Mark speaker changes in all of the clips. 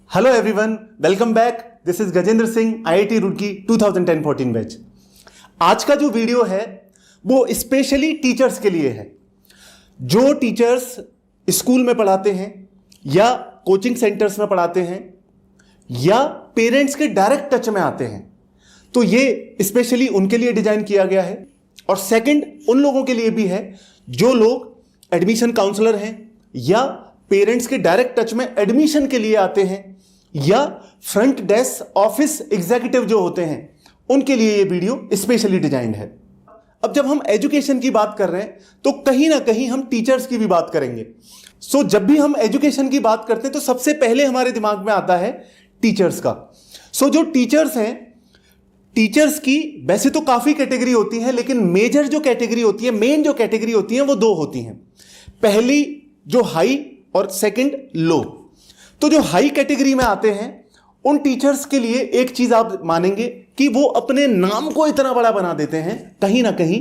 Speaker 1: Hello everyone, welcome back. This is Gajendra Singh, IIT Roorkee 2010-14 batch. आज का जो वीडियो है वो स्पेशली टीचर्स के लिए है। जो टीचर्स स्कूल में पढ़ाते हैं या कोचिंग सेंटर्स में पढ़ाते हैं या पेरेंट्स के डायरेक्ट टच में आते हैं, तो ये स्पेशली उनके लिए डिजाइन किया गया है। और सेकंड, उन लोगों के लिए भी है जो लोग एडमिशन काउंसलर हैं या पेरेंट्स के डायरेक्ट टच में एडमिशन के लिए आते हैं या फ्रंट डेस्क ऑफिस एग्जीक्यूटिव जो होते हैं, उनके लिए ये वीडियो स्पेशली डिजाइंड है। अब जब हम एजुकेशन की बात कर रहे हैं तो कहीं ना कहीं हम टीचर्स की भी बात करेंगे। सो जब भी हम एजुकेशन की बात करते हैं तो सबसे पहले हमारे दिमाग में आता है टीचर्स का। सो जो टीचर्स हैं, टीचर्स की वैसे तो काफी कैटेगरी होती है, लेकिन मेजर जो कैटेगरी होती है, मेन जो कैटेगरी होती है वो दो होती हैं। पहली जो हाई और सेकंड लो। तो जो हाई कैटेगरी में आते हैं उन टीचर्स के लिए एक चीज आप मानेंगे कि वो अपने नाम को इतना बड़ा बना देते हैं कहीं ना कहीं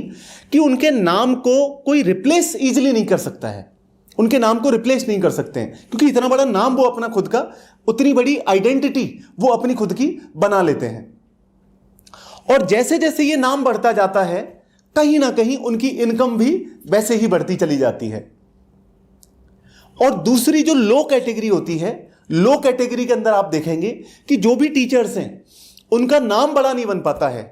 Speaker 1: कि उनके नाम को कोई रिप्लेस इजीली नहीं कर सकता है। उनके नाम को रिप्लेस नहीं कर सकते हैं क्योंकि इतना बड़ा नाम वो अपना खुद का, उतनी बड़ी आइडेंटिटी वो अपनी खुद की बना लेते हैं। और जैसे जैसे ये नाम बढ़ता जाता है कहीं ना कहीं उनकी इनकम भी वैसे ही बढ़ती चली जाती है। और दूसरी जो लो कैटेगरी होती है, लो कैटेगरी के अंदर आप देखेंगे कि जो भी टीचर्स हैं उनका नाम बड़ा नहीं बन पाता है।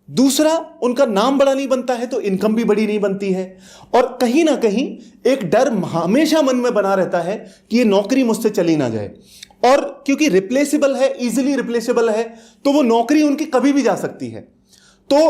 Speaker 1: दूसरा, उनका नाम बड़ा नहीं बनता है तो इनकम भी बड़ी नहीं बनती है। और कहीं ना कहीं एक डर हमेशा मन में बना रहता है कि ये नौकरी मुझसे चली ना जाए। और क्योंकि रिप्लेसेबल है, इजीली रिप्लेसेबल है, तो वो नौकरी उनकी कभी भी जा सकती है। तो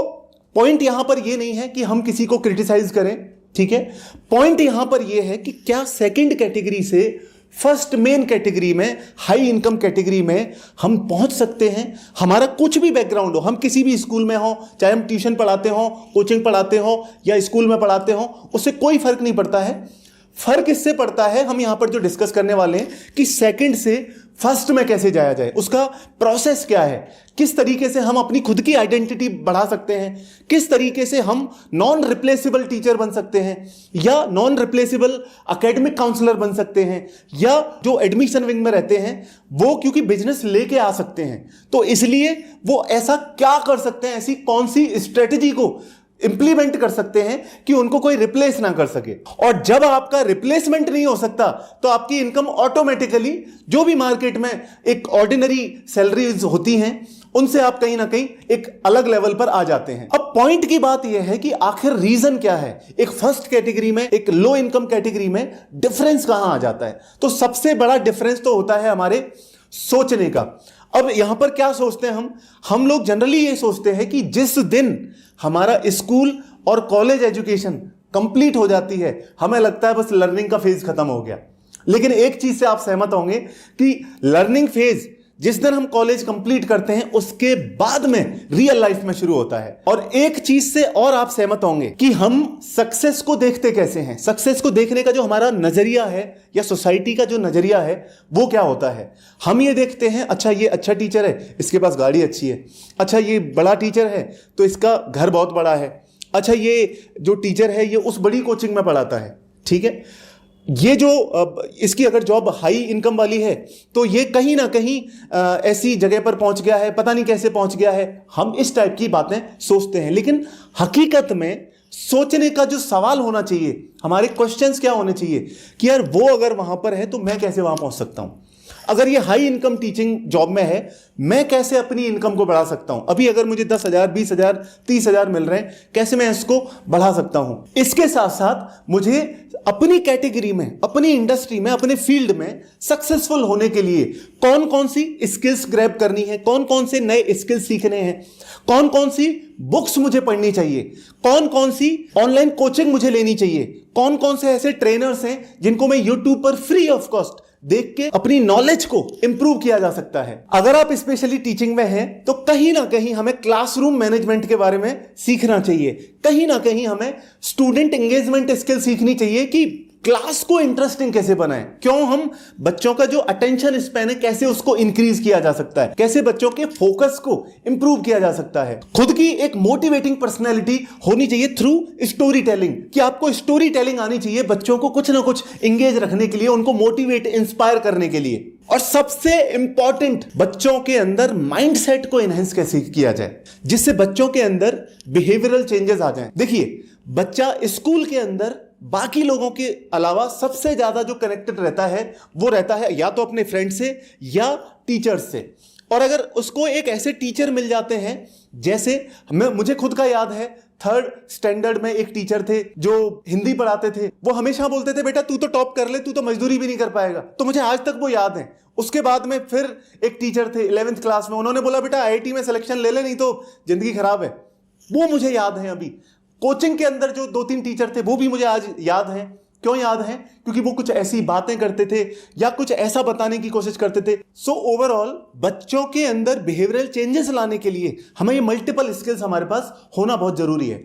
Speaker 1: पॉइंट यहां पर ये नहीं है कि हम किसी को क्रिटिसाइज करें, ठीक है। पॉइंट यहां पर यह है कि क्या सेकंड कैटेगरी से फर्स्ट मेन कैटेगरी में, हाई इनकम कैटेगरी में हम पहुंच सकते हैं। हमारा कुछ भी बैकग्राउंड हो, हम किसी भी स्कूल में हो, चाहे हम ट्यूशन पढ़ाते हो, कोचिंग पढ़ाते हो या स्कूल में पढ़ाते हो, उससे कोई फर्क नहीं पड़ता है। फर्क इससे पड़ता है, हम यहां पर जो डिस्कस करने वाले हैं कि सेकंड से फर्स्ट में कैसे जाया जाए, उसका प्रोसेस क्या है, किस तरीके से हम अपनी खुद की आइडेंटिटी बढ़ा सकते हैं, किस तरीके से हम नॉन रिप्लेसेबल टीचर बन सकते हैं या नॉन रिप्लेसेबल एकेडमिक काउंसलर बन सकते हैं, या जो एडमिशन विंग में रहते हैं वो क्योंकि बिजनेस लेके आ सकते हैं, तो इसलिए वो ऐसा क्या कर सकते हैं, ऐसी कौन सी स्ट्रेटेजी को इंप्लीमेंट कर सकते हैं कि उनको कोई रिप्लेस ना कर सके। और जब आपका रिप्लेसमेंट नहीं हो सकता तो आपकी इनकम ऑटोमेटिकली, जो भी मार्केट में एक ऑर्डिनरी सैलरीज होती हैं, उनसे आप कहीं ना कहीं एक अलग लेवल पर आ जाते हैं। अब पॉइंट की बात यह है कि आखिर रीजन क्या है, एक फर्स्ट कैटेगरी में, एक लो इनकम कैटेगरी में डिफरेंस कहां आ जाता है। तो सबसे बड़ा डिफरेंस तो होता है हमारे सोचने का। अब यहां पर क्या सोचते हैं हम लोग जनरली ये सोचते हैं कि जिस दिन हमारा स्कूल और कॉलेज एजुकेशन कंप्लीट हो जाती है, हमें लगता है बस लर्निंग का फेज खत्म हो गया। लेकिन एक चीज से आप सहमत होंगे कि लर्निंग फेज जिस दिन हम कॉलेज कंप्लीट करते हैं उसके बाद में रियल लाइफ में शुरू होता है। और एक चीज से और आप सहमत होंगे कि हम सक्सेस को देखते कैसे हैं। सक्सेस को देखने का जो हमारा नजरिया है या सोसाइटी का जो नजरिया है वो क्या होता है। हम ये देखते हैं, अच्छा ये अच्छा टीचर है, इसके पास गाड़ी अच्छी है। अच्छा ये बड़ा टीचर है तो इसका घर बहुत बड़ा है। अच्छा ये जो टीचर है ये उस बड़ी कोचिंग में पढ़ाता है, ठीक है। ये जो इसकी अगर जॉब हाई इनकम वाली है तो ये कहीं ना कहीं ऐसी जगह पर पहुंच गया है, पता नहीं कैसे पहुंच गया है। हम इस टाइप की बातें सोचते हैं, लेकिन हकीकत में सोचने का जो सवाल होना चाहिए, हमारे क्वेश्चंस क्या होने चाहिए कि यार वो अगर वहां पर है तो मैं कैसे वहां पहुंच सकता हूं। अगर ये हाई इनकम टीचिंग जॉब में है, मैं कैसे अपनी इनकम को बढ़ा सकता हूं। अभी अगर मुझे 10,000, 20,000, 30,000 मिल रहे हैं, कैसे मैं इसको बढ़ा सकता हूं। इसके साथ साथ मुझे अपनी कैटेगरी में, अपनी इंडस्ट्री में, अपने फील्ड में सक्सेसफुल होने के लिए कौन कौन सी स्किल्स ग्रैब करनी है, कौन कौन से नए स्किल्स सीखने हैं, कौन कौन सी बुक्स मुझे पढ़नी चाहिए, कौन कौन सी ऑनलाइन कोचिंग मुझे लेनी चाहिए, कौन कौन से ऐसे ट्रेनर्स हैं जिनको मैं यूट्यूब पर फ्री ऑफ कॉस्ट देख के अपनी नॉलेज को इंप्रूव किया जा सकता है। अगर आप स्पेशली टीचिंग में हैं तो कहीं ना कहीं हमें क्लासरूम मैनेजमेंट के बारे में सीखना चाहिए। कहीं ना कहीं हमें स्टूडेंट एंगेजमेंट स्किल सीखनी चाहिए कि क्लास को इंटरेस्टिंग कैसे बनाएं, क्यों हम बच्चों का जो अटेंशन स्पैन है कैसे उसको इंक्रीज किया जा सकता है, कैसे बच्चों के फोकस को इंप्रूव किया जा सकता है। खुद की एक मोटिवेटिंग पर्सनैलिटी होनी चाहिए थ्रू स्टोरी टेलिंग, कि आपको स्टोरी टेलिंग आनी चाहिए बच्चों को कुछ ना कुछ इंगेज रखने के लिए, उनको मोटिवेट इंस्पायर करने के लिए। और सबसे इंपॉर्टेंट, बच्चों के अंदर माइंडसेट को एनहेंस कैसे किया जाए जिससे बच्चों के अंदर बिहेवियरल चेंजेस आ जाएं। देखिए, बच्चा स्कूल के अंदर बाकी लोगों के अलावा सबसे ज्यादा जो कनेक्टेड रहता है वो रहता है या तो अपने फ्रेंड से या टीचर्स से। और अगर उसको एक ऐसे टीचर मिल जाते हैं, जैसे मुझे खुद का याद है, 3rd स्टैंडर्ड में एक टीचर थे जो हिंदी पढ़ाते थे। वो हमेशा बोलते थे, बेटा तू तो टॉप कर ले, तू तो मजदूरी भी नहीं कर पाएगा। तो मुझे आज तक वो याद है। उसके बाद में फिर एक टीचर थे 11th क्लास में, उन्होंने बोला बेटा IIT में सिलेक्शन ले ले, नहीं तो जिंदगी खराब है। वो मुझे याद है। अभी कोचिंग के अंदर जो 2-3 टीचर थे वो भी मुझे आज याद है। क्यों याद है? क्योंकि वो कुछ ऐसी बातें करते थे या कुछ ऐसा बताने की कोशिश करते थे। सो ओवरऑल बच्चों के अंदर बिहेवियरल चेंजेस लाने के लिए हमें ये मल्टीपल स्किल्स हमारे पास होना बहुत जरूरी है।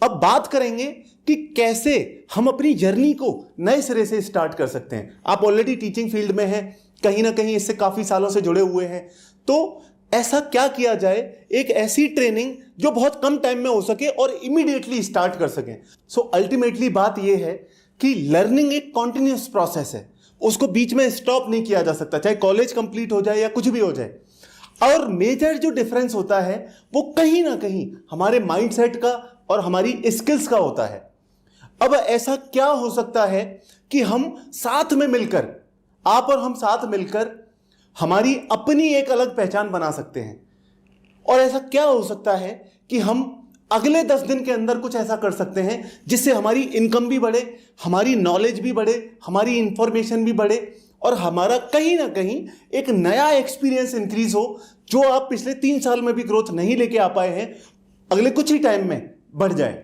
Speaker 1: अब बात करेंगे कि कैसे हम अपनी जर्नी को नए सिरे से स्टार्ट कर सकते हैं। आप ऑलरेडी टीचिंग फील्ड में हैं, कहीं ना कहीं इससे काफी सालों से जुड़े हुए हैं, तो ऐसा क्या किया जाए, एक ऐसी ट्रेनिंग जो बहुत कम टाइम में हो सके और इमीडिएटली स्टार्ट कर सकें। सो अल्टीमेटली बात यह है कि लर्निंग एक कॉन्टिन्यूस प्रोसेस है, उसको बीच में स्टॉप नहीं किया जा सकता, चाहे कॉलेज कंप्लीट हो जाए या कुछ भी हो जाए। और मेजर जो डिफरेंस होता है वो कहीं ना कहीं हमारे माइंडसेट का और हमारी स्किल्स का होता है। अब ऐसा क्या हो सकता है कि हम साथ में मिलकर, आप और हम साथ मिलकर हमारी अपनी एक अलग पहचान बना सकते हैं। और ऐसा क्या हो सकता है कि हम अगले 10 दिन के अंदर कुछ ऐसा कर सकते हैं जिससे हमारी इनकम भी बढ़े, हमारी नॉलेज भी बढ़े, हमारी इंफॉर्मेशन भी बढ़े और हमारा कहीं ना कहीं एक नया एक्सपीरियंस इंक्रीज हो, जो आप पिछले 3 साल में भी ग्रोथ नहीं लेके आ पाए हैं, अगले कुछ ही टाइम में बढ़ जाए।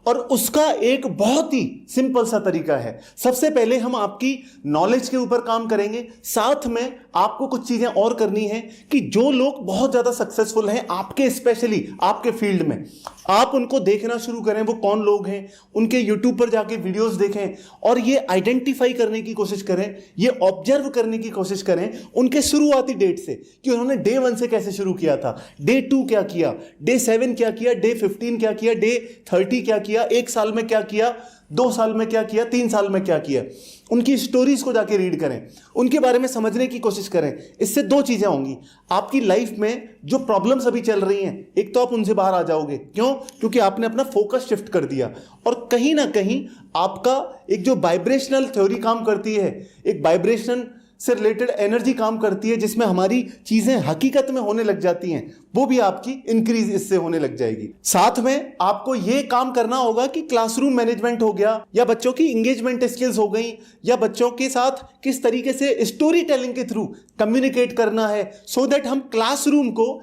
Speaker 1: और उसका एक बहुत ही सिंपल सा तरीका है। सबसे पहले हम आपकी नॉलेज के ऊपर काम करेंगे, साथ में आपको कुछ चीजें और करनी है कि जो लोग बहुत ज्यादा सक्सेसफुल हैं आपके, स्पेशली आपके फील्ड में, आप उनको देखना शुरू करें वो कौन लोग हैं, उनके यूट्यूब पर जाके वीडियोस देखें और ये आइडेंटिफाई करने की कोशिश करें, ये ऑब्जर्व करने की कोशिश करें उनके शुरुआती डेट से कि उन्होंने डे 1 से कैसे शुरू किया था, डे 2 क्या किया, डे 7 क्या किया, डे 15 क्या किया, डे 30 क्या किया, 1 साल में क्या किया, 2 साल में क्या किया, 3 साल में क्या किया। उनकी स्टोरीज को जाके रीड करें, उनके बारे में समझने की कोशिश करें। इससे 2 चीजें होंगी, आपकी लाइफ में जो प्रॉब्लम्स अभी चल रही हैं, एक तो आप उनसे बाहर आ जाओगे। क्यों? क्योंकि आपने अपना फोकस शिफ्ट कर दिया और कहीं ना कहीं आपका एक जो वाइब्रेशनल थ्योरी काम करती है, एक वाइब्रेशन से रिलेटेड एनर्जी काम करती है जिसमें हमारी चीजें हकीकत में होने लग जाती हैं, वो भी आपकी इंक्रीज इससे होने लग जाएगी। साथ में आपको ये काम करना होगा कि क्लासरूम मैनेजमेंट हो गया, या बच्चों की इंगेजमेंट स्किल्स हो गई, या बच्चों के साथ किस तरीके से स्टोरी टेलिंग के थ्रू कम्युनिकेट करना है, सो दैट हम क्लासरूम को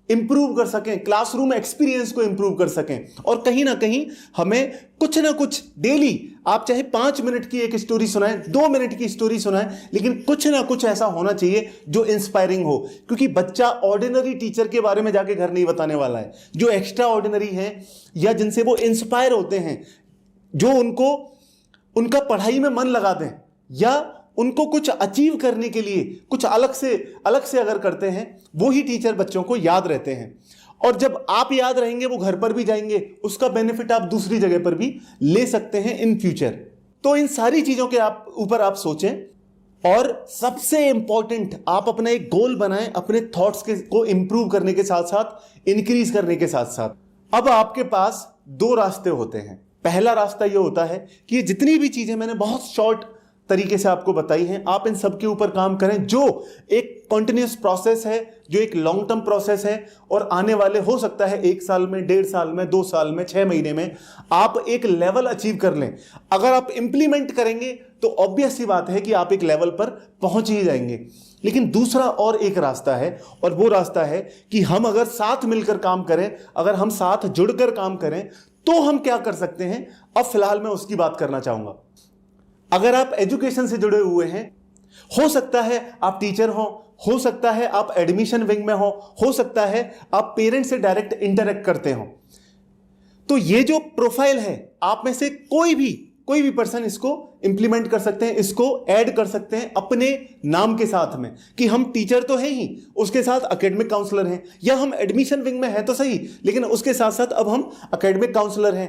Speaker 1: इंप्रूव कर सकें, क्लासरूम एक्सपीरियंस को इंप्रूव कर सकें। और कहीं ना कहीं हमें कुछ ना कुछ डेली, आप चाहे 5 मिनट की एक स्टोरी सुनाएं, 2 मिनट की स्टोरी सुनाएं, लेकिन कुछ ना कुछ ऐसा होना चाहिए जो इंस्पायरिंग हो। क्योंकि बच्चा ऑर्डिनरी टीचर के बारे में जाके घर नहीं बताने वाला है, जो एक्स्ट्रा ऑर्डिनरी है या जिनसे वो इंस्पायर होते हैं, जो उनको उनका पढ़ाई में मन लगा दें या उनको कुछ अचीव करने के लिए कुछ अलग से अगर करते हैं, वो ही टीचर बच्चों को याद रहते हैं। और जब आप याद रहेंगे वो घर पर भी जाएंगे, उसका बेनिफिट आप दूसरी जगह पर भी ले सकते हैं इन फ्यूचर। तो इन सारी चीजों के ऊपर आप सोचें और सबसे इंपॉर्टेंट, आप अपना एक गोल बनाएं अपने थॉट्स को इंप्रूव करने के साथ साथ, इंक्रीज करने के साथ साथ। अब आपके पास 2 रास्ते होते हैं। पहला रास्ता यह होता है कि ये जितनी भी चीजें मैंने बहुत शॉर्ट तरीके से आपको बताई हैं, आप इन सब के ऊपर काम करें, जो एक कॉन्टिन्यूस प्रोसेस है, जो एक लॉन्ग टर्म प्रोसेस है और आने वाले हो सकता है 1 साल में, 1.5 साल में, 2 साल में, 6 महीने में आप एक लेवल अचीव कर लें। अगर आप इंप्लीमेंट करेंगे तो ऑब्वियस सी बात है कि आप एक लेवल पर पहुंच ही जाएंगे। लेकिन दूसरा और एक रास्ता है, और वो रास्ता है कि हम अगर साथ मिलकर काम करें, अगर हम साथ जुड़कर काम करें, तो हम क्या कर सकते हैं। अब फिलहाल मैं उसकी बात करना चाहूंगा। अगर आप एजुकेशन से जुड़े हुए हैं, हो सकता है आप टीचर हो सकता है आप एडमिशन विंग में हो सकता है आप पेरेंट्स से डायरेक्ट इंटरेक्ट करते हो, तो ये जो प्रोफाइल है, आप में से कोई कोई भी पर्सन इसको इंप्लीमेंट कर सकते हैं, इसको ऐड कर सकते हैं अपने नाम के साथ में कि हम टीचर तो हैं ही, उसके साथ एकेडमिक काउंसलर हैं, या हम एडमिशन विंग में हैं तो सही, लेकिन उसके साथ साथ अब हम एकेडमिक काउंसलर हैं।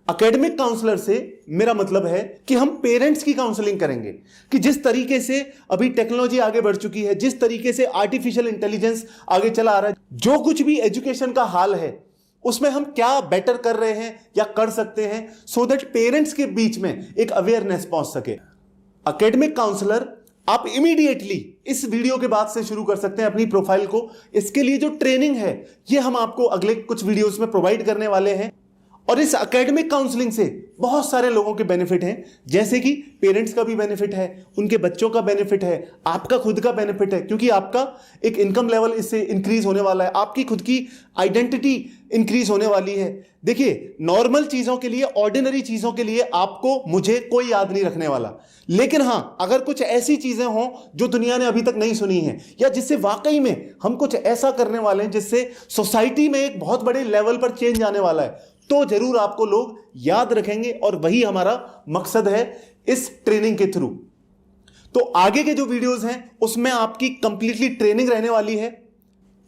Speaker 1: एकेडमिक काउंसलर से मेरा मतलब है कि हम पेरेंट्स की काउंसलिंग करेंगे कि जिस तरीके से अभी टेक्नोलॉजी आगे बढ़ चुकी है, जिस तरीके से आर्टिफिशियल इंटेलिजेंस आगे चला आ रहा है, जो कुछ भी एजुकेशन का हाल है उसमें हम क्या बेटर कर रहे हैं या कर सकते हैं, सो दैट पेरेंट्स के बीच में एक अवेयरनेस पहुंच सके। एकेडमिक काउंसलर आप इमीडिएटली इस वीडियो के बाद से शुरू कर सकते हैं अपनी प्रोफाइल को। इसके लिए जो ट्रेनिंग है ये हम आपको अगले कुछ वीडियोस में प्रोवाइड करने वाले हैं, और इस एकेडमिक काउंसलिंग से बहुत सारे लोगों के बेनिफिट हैं, जैसे कि पेरेंट्स का भी बेनिफिट है, उनके बच्चों का बेनिफिट है, आपका खुद का बेनिफिट है, क्योंकि आपका एक इनकम लेवल इससे इंक्रीज होने वाला है, आपकी खुद की आइडेंटिटी इंक्रीज होने वाली है। देखिए, नॉर्मल चीजों के लिए, ऑर्डिनरी चीजों के लिए आपको मुझे कोई याद नहीं रखने वाला, लेकिन हां, अगर कुछ ऐसी चीजें हों जो दुनिया ने अभी तक नहीं सुनी है, या जिससे वाकई में हम कुछ ऐसा करने वाले हैं जिससे सोसाइटी में एक बहुत बड़े लेवल पर चेंज आने वाला है, तो जरूर आपको लोग याद रखेंगे, और वही हमारा मकसद है इस ट्रेनिंग के थ्रू। तो आगे के जो वीडियोस हैं उसमें आपकी कंप्लीटली ट्रेनिंग रहने वाली है।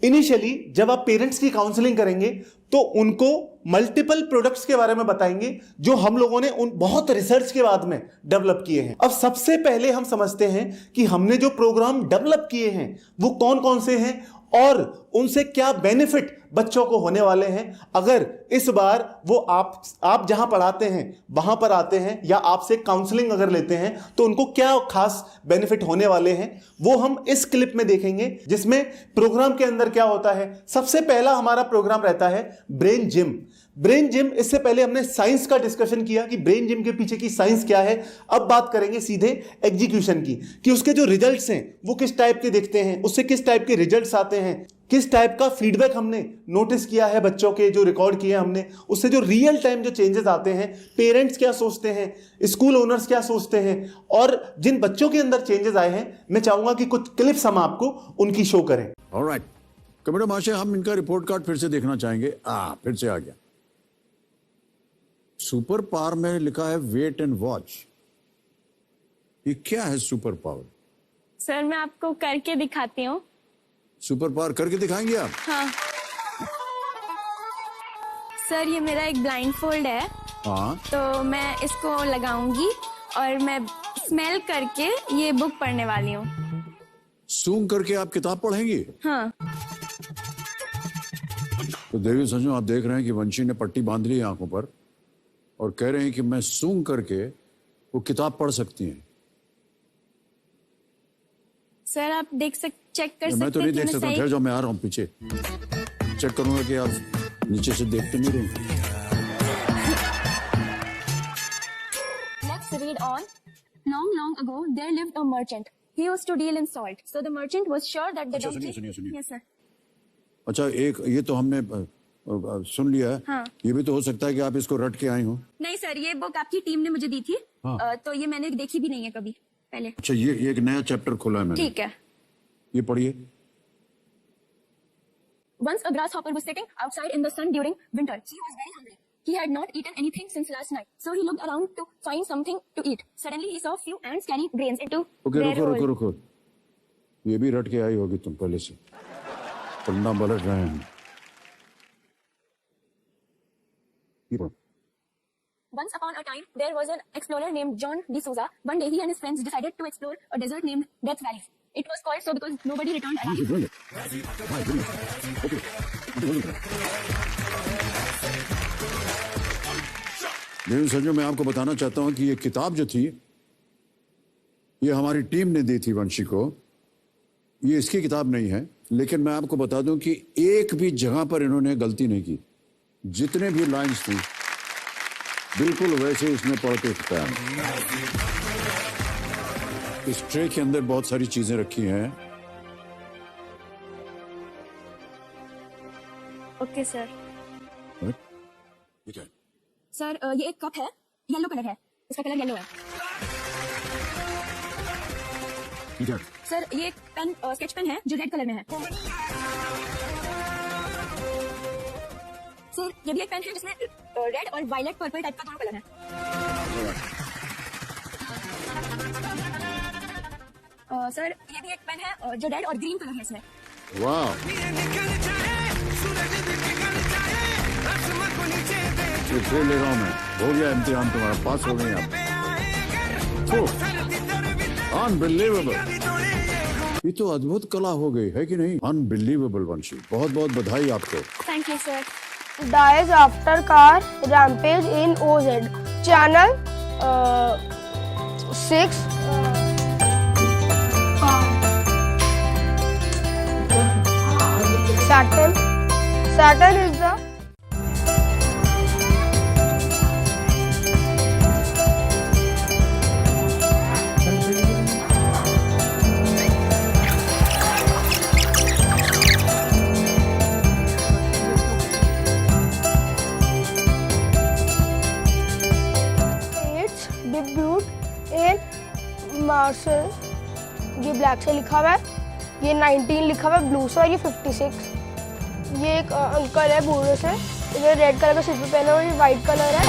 Speaker 1: इनिशियली जब आप पेरेंट्स की काउंसलिंग करेंगे तो उनको मल्टीपल प्रोडक्ट्स के बारे में बताएंगे जो हम लोगों ने उन बहुत रिसर्च के बाद में डेवलप किए हैं। अब सबसे पहले हम समझते हैं कि हमने जो प्रोग्राम डेवलप किए हैं वो कौन कौन से हैं और उनसे क्या बेनिफिट बच्चों को होने वाले हैं अगर इस बार वो आप जहां पढ़ाते हैं वहां पर आते हैं, या आपसे काउंसलिंग अगर लेते हैं तो उनको क्या खास बेनिफिट होने वाले हैं, वो हम इस क्लिप में देखेंगे। जिसमें प्रोग्राम के अंदर क्या होता है, सबसे पहला हमारा प्रोग्राम रहता है ब्रेन जिम। ब्रेन जिम, इससे पहले हमने साइंस का डिस्कशन किया कि ब्रेन जिम के पीछे की साइंस क्या है। अब बात करेंगे सीधे एग्जीक्यूशन की, कि उसके जो रिजल्ट्स हैं वो किस टाइप के दिखते हैं, उससे किस टाइप के रिजल्ट्स आते हैं, किस टाइप का फीडबैक हमने नोटिस किया है बच्चों के, जो रिकॉर्ड किए हमने, उससे जो रियल टाइम जो चेंजेस आते हैं, पेरेंट्स क्या सोचते हैं, स्कूल ओनर्स क्या सोचते हैं, और जिन बच्चों के अंदर चेंजेस आए हैं, मैं चाहूंगा कि कुछ क्लिप्स हम आपको उनकी शो करें।
Speaker 2: ऑलराइट, कमेटी महाशय, हम इनका रिपोर्ट कार्ड फिर से देखना चाहेंगे। फिर से आ गया। सुपर पावर में लिखा है वेट एंड वॉच। ये क्या है सुपर पावर?
Speaker 3: सर, मैं आपको करके दिखाती हूँ।
Speaker 2: सुपर पावर करके दिखाएंगे आप?
Speaker 3: हाँ सर, ये मेरा एक ब्लाइंड फोल्ड है।
Speaker 2: हाँ,
Speaker 3: तो मैं इसको लगाऊंगी और मैं स्मेल करके ये बुक पढ़ने वाली हूँ।
Speaker 2: सूंघ करके आप किताब पढ़ेंगी?
Speaker 3: हाँ।
Speaker 2: तो देवी संजू, आप देख रहे हैं कि वंशी ने पट्टी बांध ली आंखों पर और कह रहे हैं कि मैं सूंघ करके वो किताब पढ़ सकती हैं।
Speaker 3: सर, आप चेक कर सकते हैं।
Speaker 2: मैं तो नहीं
Speaker 3: कि
Speaker 2: देख
Speaker 3: मैं
Speaker 2: सकता,
Speaker 3: सही-
Speaker 2: ठहर जाओ, मैं आ रहा हूँ पीछे। चेक करूंगा कि आप नीचे से देखते नहीं रहे।
Speaker 3: Let's read on. Long ago, there lived a merchant. He used to deal in salt. So the merchant was sure that the
Speaker 2: अच्छा,
Speaker 3: donkey.
Speaker 2: सुनिए।
Speaker 3: Yes, sir.
Speaker 2: अच्छा, एक ये तो हमने सुन लिया है।
Speaker 3: हाँ।
Speaker 2: ये भी तो हो सकता है कि आप इसको रट के आई हो।
Speaker 3: नहीं सर, ये बुक आपकी टीम ने मुझे दी थी।
Speaker 2: हाँ।
Speaker 3: तो ये मैंने देखी भी नहीं है कभी पहले।
Speaker 2: अच्छा, ये एक नया चैप्टर खोला है मैंने।
Speaker 3: ठीक है।
Speaker 2: ये पढ़िए।
Speaker 3: Once a grasshopper was sitting outside in the sun during winter. He was very hungry. He had not eaten anything since last night. So he looked around to find something to eat. Suddenly he saw few ants carrying grains into
Speaker 2: okay,
Speaker 3: their hole.
Speaker 2: रुको। ये भी रट के आई होगी तुम पहले से। पन्ना पलट रहे हैं। ये पढ़ो।
Speaker 3: Once upon a time, there was an explorer named John D'Souza. One day he and his friends decided to explore a desert named Death Valley. It was called so because nobody returned alive.
Speaker 2: लेकिन सच में मैं आपको बताना चाहता हूं कि ये किताब जो थी, ये हमारी टीम ने दी थी वंशी को। ये इसकी किताब नहीं है, लेकिन मैं आपको बता दूं कि एक भी जगह पर इन्होंने गलती नहीं की। जितने भी लाइंस थी बिल्कुल वैसे इसमें पढ़ के बताया। इस ट्रे के अंदर बहुत सारी चीजें रखी हैं।
Speaker 3: Okay sir.
Speaker 2: ठीक है।
Speaker 3: सर, ये एक कप है, येलो कलर है, इसका कलर येलो है।
Speaker 2: ठीक है।
Speaker 3: सर, ये एक पेन, स्केच पेन है जो रेड कलर में है। सर, ये भी एक पेन है जिसमें रेड और वायलेट पर्पल टाइप का दोनों कलर है। सर ये भी एक पेन है जो रेड और ग्रीन कलर है इसमें।
Speaker 2: वाह, ये ट्रेन ले रहा हूँ मैं। हो गया इम्तिहान तुम्हारा, पास हो गए आप। अनबिलीवेबल, ये तो अद्भुत कला हो गई है कि नहीं? अनबिलीवेबल वंशी, बहुत बहुत बधाई आपको।
Speaker 3: Thank you sir.
Speaker 4: Dies after car rampage in OZ. Channel 6. Saturn is the its debut in Marshal. ये ब्लैक से लिखा हुआ है, ये 19 लिखा हुआ है ब्लू से, और ये 56। ये एक अंकल है बूढ़े से, इन्होंने रेड कलर का स्लीपर पहना है और ये वाइट कलर है।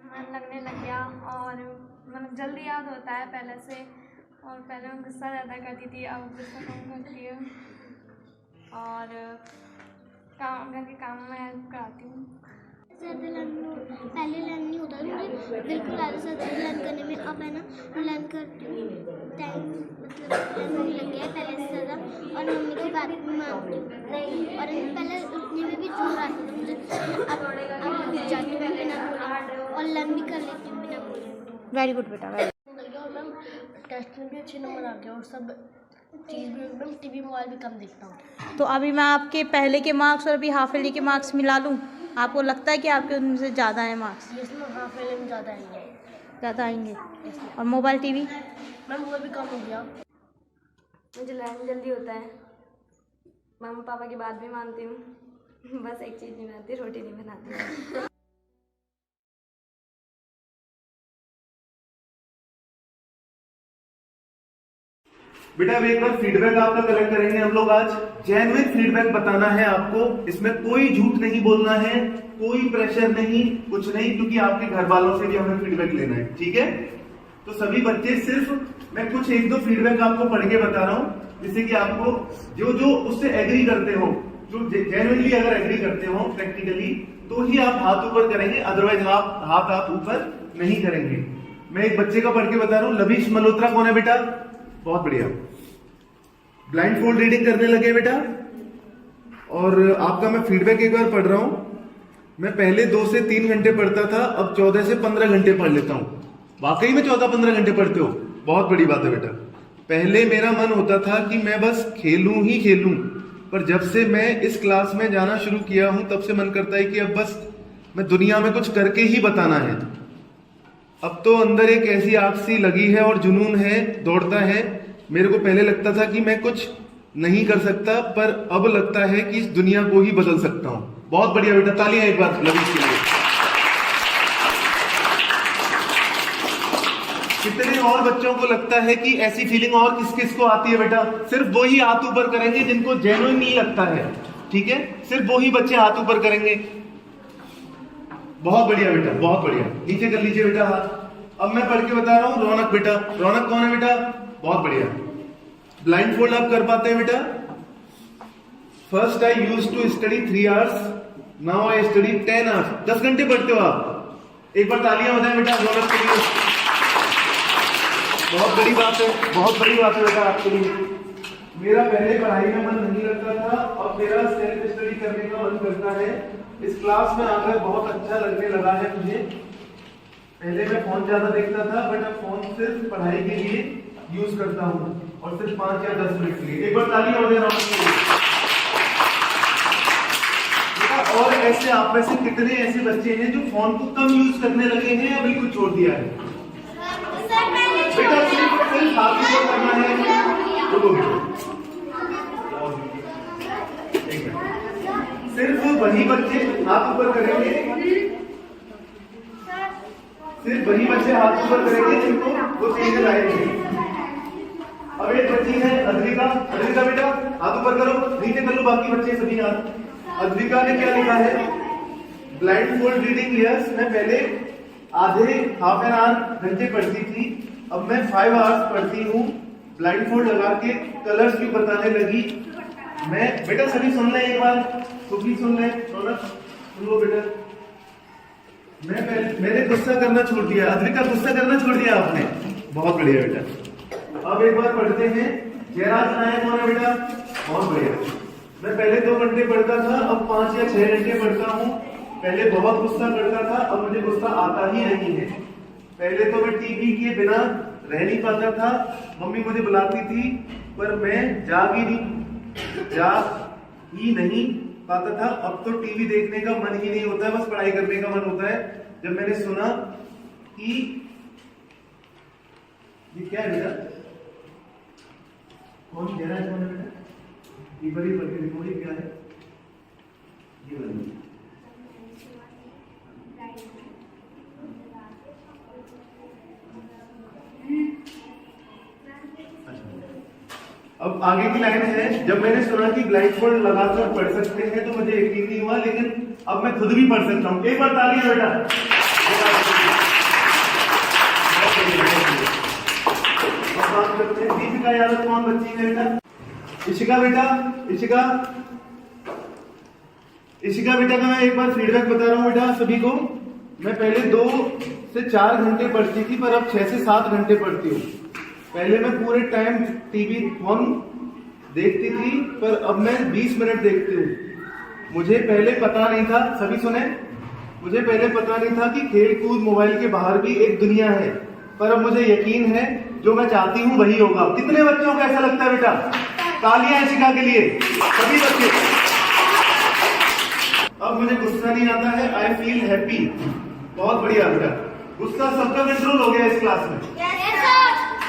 Speaker 5: मन लगने लग गया और मतलब जल्दी याद होता है पहले से। और पहले मैं गुस्सा ज़्यादा करती थी, अब गुस्सा कम करती हूँ और घर के काम में हेल्प कराती हूँ।
Speaker 6: ज़्यादा पहले लर्न नहीं होता था मुझे, बिल्कुल आधे से अच्छे लर्न करने में। अब है ना लर्न करती हूँ, टाइम मतलब लर्न होने लग गया है पहले से ज़्यादा। और मम्मी की बात भी मानती हूँ, और पहले उठने में भी जोर आता था मुझे। अब उठ जाती हूँ बिना बोले और लर्न भी कर लेती हूँ बिना बोले।
Speaker 4: वेरी गुड बेटा, वेरी।
Speaker 6: और मैम टेस्ट में भी अच्छे नंबर आ गए और सब चीज़ भी एकदम, टीवी मोबाइल भी कम देखता हूँ।
Speaker 7: तो अभी मैं आपके पहले के मार्क्स और अभी हाफ ईयरली के मार्क्स मिला लूँ, आपको लगता है कि आपके उनसे ज़्यादा हैं मार्क्स?
Speaker 6: इसमें हाफ ईयरली में ज़्यादा आएंगे।
Speaker 7: ज़्यादा आएंगे। और मोबाइल टीवी?
Speaker 6: मैम वो भी कम हो गया।
Speaker 5: मुझे लर्न जल्दी होता है, मम्मी पापा की बात भी मानती हूँ। बस एक चीज़ नहीं बनाती, रोटी नहीं बनाती।
Speaker 1: बेटा अब एक बार फीडबैक आपका कलेक्ट करेंगे हम लोग आज। जेन्युइन फीडबैक बताना है आपको, इसमें कोई झूठ नहीं बोलना है, कोई प्रेशर नहीं, कुछ नहीं, क्योंकि आपके घर वालों से भी हमें फीडबैक लेना है, ठीक है? तो सभी बच्चे, सिर्फ मैं कुछ एक दो फीडबैक आपको पढ़ के बता रहा हूँ, जिससे कि आपको जो जो उससे एग्री करते हो, जो जेन्युइनली अगर एग्री करते हो प्रैक्टिकली, तो ही आप हाथ ऊपर करेंगे, अदरवाइज आप हाथ ऊपर नहीं करेंगे। मैं एक बच्चे का पढ़ के बता रहा हूँ। लवीश मल्होत्रा कौन है बेटा? बहुत बढ़िया। ब्लाइंड फोल्ड रीडिंग करने लगे बेटा। और आपका मैं फीडबैक एक बार पढ़ रहा हूं। मैं पहले 2 से 3 घंटे पढ़ता था, अब 14 से 15 घंटे पढ़ लेता हूं। वाकई में 14-15 घंटे पढ़ते हो, बहुत बड़ी बात है बेटा। पहले मेरा मन होता था कि मैं बस खेलूं ही खेलूं, पर जब से मैं इस क्लास में जाना शुरू किया हूं, तब से मन करता है कि अब बस मैं दुनिया में कुछ करके ही बताना है। अब तो अंदर एक ऐसी आग सी लगी है और जुनून है, दौड़ता है। मेरे को पहले लगता था कि मैं कुछ नहीं कर सकता, पर अब लगता है कि इस दुनिया को ही बदल सकता हूं। बहुत बढ़िया बेटा, तालियां एक बार लवीश के लिए। कितने और बच्चों को लगता है कि ऐसी फीलिंग और किस किस को आती है बेटा? सिर्फ वो ही हाथ ऊपर करेंगे जिनको जेन्युइन नहीं लगता है, ठीक है? सिर्फ वो ही बच्चे हाथ ऊपर करेंगे। बहुत बढ़िया बेटा, बहुत बढ़िया। नीचे कर लीजिए बेटा हाथ। अब मैं पढ़ के बता रहा हूँ। रौनक बेटा, रौनक कौन है बेटा? बहुत बढ़िया। ब्लाइंड फोल्ड आप कर पाते हैं बेटा? First I used to study 3 hours, now I study 10 hours. 10 घंटे पढ़ते हो आप। एक बार तालियां बजाएं बेटा रौनक के लिए। बहुत बड़ी बात है, बहुत बड़ी बात है बेटा आपके लिए। मेरा पहले पढ़ाई में मन नहीं लगता था, अब मेरा सेल्फ स्टडी करने का मन करता है। इस क्लास में आकर बहुत अच्छा लगने लगा है मुझे। पहले मैं फोन ज्यादा देखता था, बट अब फोन सिर्फ पढ़ाई के लिए यूज करता हूँ, और सिर्फ 5 या 10 मिनट के लिए। एक बार ताली हो जाए रौनक के लिए। और ऐसे आप में से कितने ऐसे बच्चे हैं जो फोन को कम यूज करने लगे हैं या बिल्कुल छोड़ दिया है? बेटा सिर्फ हाथ ऊपर करना है। रुको बेटा, एक मिनट। वही बच्चे हाथ ऊपर करेंगे, सिर्फ वही बच्चे हाथ ऊपर करेंगे जिनको वो चेंजेस आएंगे। अब एक बच्ची है अद्विका, अद्विका बेटा हाथ ऊपर करो, नीचे कर लो बाकी बच्चे सभी हाथ। अद्विका ने क्या लिखा है? Blind fold reading. यस, मैं पहले आधे हाफ एन आवर घंटे पढ़ती थी, अब मैं 5 आवर्स पढ़ती हूँ। ब्लाइंड फोल्ड लगा के कलर्स भी बताने लगी मैं। बेटा सभी सुन ले एक बार, सुखी सुन ले, सुन लो बेटा। मैंने गुस्सा करना छोड़ दिया। अद्विका गुस्सा करना छोड़ दिया आपने, बहुत बढ़िया बेटा। अब एक बार पढ़ते हैं। जयराज नायक कौन है बेटा? बहुत बढ़िया। मैं पहले 2 घंटे पढ़ता था, अब 5 या 6 घंटे पढ़ता हूँ। पहले बहुत गुस्सा करता था, अब मुझे गुस्सा आता ही नहीं है। पहले तो मैं टीवी के बिना रह नहीं पाता था, मम्मी मुझे बुलाती थी पर मैं जा ही नहीं पाता था। अब तो टीवी देखने का मन ही नहीं होता है, बस पढ़ाई करने का मन होता है। जब मैंने सुना कि ये क्या है बेटा, कौन कह रहा है, कौन है बेटा? ये बड़ी पढ़ के देखो, ये क्या है? ये बड़ी अब आगे की लाइन है। जब मैंने सुना कि ब्लाइंड फोल्ड लगाकर पढ़ सकते हैं तो मुझे यकीन नहीं हुआ, लेकिन अब मैं खुद भी पढ़ सकता हूँ। एक बार तालियां बेटा। बात करते हैं दीपिका यादव कौन बच्ची है बेटा? इशिका बेटा, इशिका बेटा का मैं एक बार फीडबैक बता रहा हूँ बेटा सभी को। मैं पहले 2 से 4 घंटे पढ़ती थी, पर अब 6 से 7 घंटे पढ़ती हूँ। पहले मैं पूरे टाइम टीवी 1 देखती थी, पर अब मैं 20 मिनट देखती हूँ। मुझे पहले पता नहीं था, सभी सुने, मुझे पहले पता नहीं था कि खेल कूद मोबाइल के बाहर भी एक दुनिया है, पर अब मुझे यकीन है जो मैं चाहती हूँ वही होगा। कितने बच्चों को ऐसा लगता है बेटा? तालियां इशिका के लिए, सभी बच्चे। अब मुझे गुस्सा नहीं आता है, आई फील हैप्पी। बहुत बढ़िया बेटा, गुस्सा सबका कंट्रोल हो गया इस क्लास में।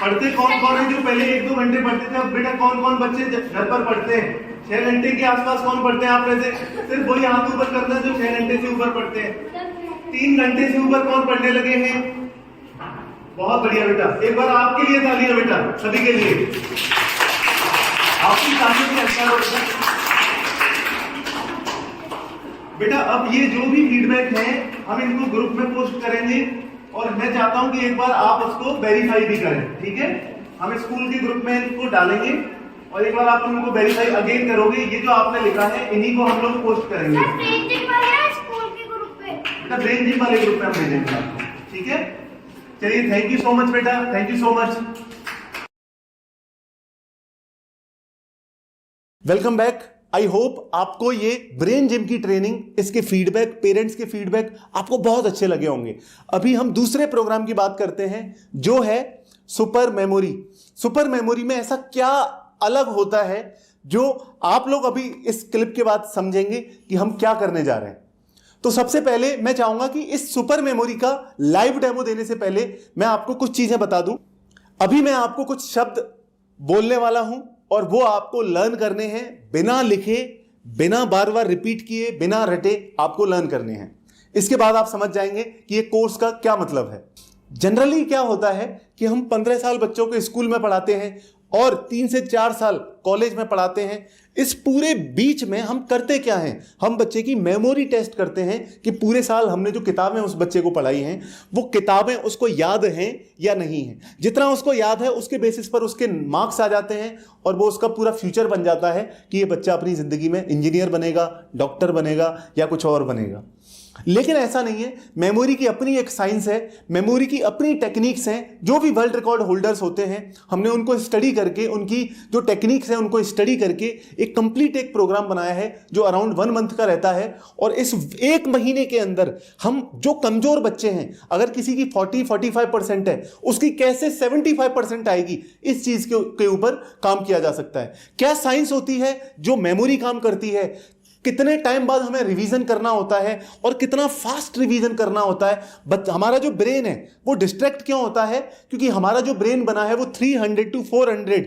Speaker 1: पढ़ते कौन कौन है जो पहले 1-2 घंटे पढ़ते थे? अब बेटा कौन कौन बच्चे घर पर पढ़ते हैं? 6 घंटे के आसपास कौन पढ़ते हैं आप में से? सिर्फ वही हाथ ऊपर करना है जो 6 घंटे से ऊपर पढ़ते हैं। 3 घंटे से ऊपर कौन पढ़ने लगे हैं? बहुत बढ़िया बेटा, एक बार आपके लिए तालियां बेटा, सभी के लिए आपकी तालियों से अच्छा हो बेटा। अब ये जो भी फीडबैक है हम इनको ग्रुप में पोस्ट करेंगे और मैं चाहता हूं कि एक बार आप उसको वेरीफाई भी करें, ठीक है? हम स्कूल के ग्रुप में इनको डालेंगे और एक बार आप उनको वेरीफाई अगेन करोगे। ये जो आपने लिखा है इन्हीं को हम लोग पोस्ट करेंगे
Speaker 6: स्कूल के ग्रुप पे,
Speaker 1: बेटा ब्रेन जिम वाले ग्रुप में हम भेजेंगे आपको, ठीक है? चलिए, थैंक यू सो मच बेटा, thank you so much. Welcome back. I hope आपको ये ब्रेन जिम की ट्रेनिंग, इसके फीडबैक, पेरेंट्स के फीडबैक आपको बहुत अच्छे लगे होंगे। अभी हम दूसरे प्रोग्राम की बात करते हैं जो है सुपर मेमोरी। सुपर मेमोरी में ऐसा क्या अलग होता है जो आप लोग अभी इस क्लिप के बाद समझेंगे कि हम क्या करने जा रहे हैं। तो सबसे पहले मैं चाहूंगा कि इस सुपर मेमोरी का लाइव डेमो देने से पहले मैं आपको कुछ चीजें बता दूं। अभी मैं आपको कुछ शब्द बोलने वाला हूं और वो आपको लर्न करने हैं, बिना लिखे, बिना बार बार रिपीट किए, बिना रटे आपको लर्न करने हैं। इसके बाद आप समझ जाएंगे कि ये कोर्स का क्या मतलब है। जनरली क्या होता है कि हम 15 साल बच्चों को स्कूल में पढ़ाते हैं और 3 से 4 साल कॉलेज में पढ़ाते हैं। इस पूरे बीच में हम करते क्या हैं? हम बच्चे की मेमोरी टेस्ट करते हैं कि पूरे साल हमने जो किताबें उस बच्चे को पढ़ाई हैं वो किताबें उसको याद हैं या नहीं हैं। जितना उसको याद है उसके बेसिस पर उसके मार्क्स आ जाते हैं और वो उसका पूरा फ्यूचर बन जाता है कि ये बच्चा अपनी जिंदगी में इंजीनियर बनेगा, डॉक्टर बनेगा या कुछ और बनेगा। लेकिन ऐसा नहीं है। मेमोरी की अपनी एक साइंस है, मेमोरी की अपनी टेक्निक्स हैं। जो भी वर्ल्ड रिकॉर्ड होल्डर्स होते हैं हमने उनको स्टडी करके, उनकी जो टेक्निक्स हैं उनको स्टडी करके एक कंप्लीट एक प्रोग्राम बनाया है जो अराउंड 1 मंथ का रहता है। और इस 1 महीने के अंदर हम जो कमजोर बच्चे हैं, अगर किसी की 40-45% है, उसकी कैसे 75% आएगी, इस चीज के ऊपर काम किया जा सकता है। क्या साइंस होती है जो मेमोरी काम करती है, कितने टाइम बाद हमें रिवीजन करना होता है और कितना फास्ट रिवीजन करना होता है। बट हमारा जो ब्रेन है वो डिस्ट्रैक्ट क्यों होता है? क्योंकि हमारा जो ब्रेन बना है वो 300 to 400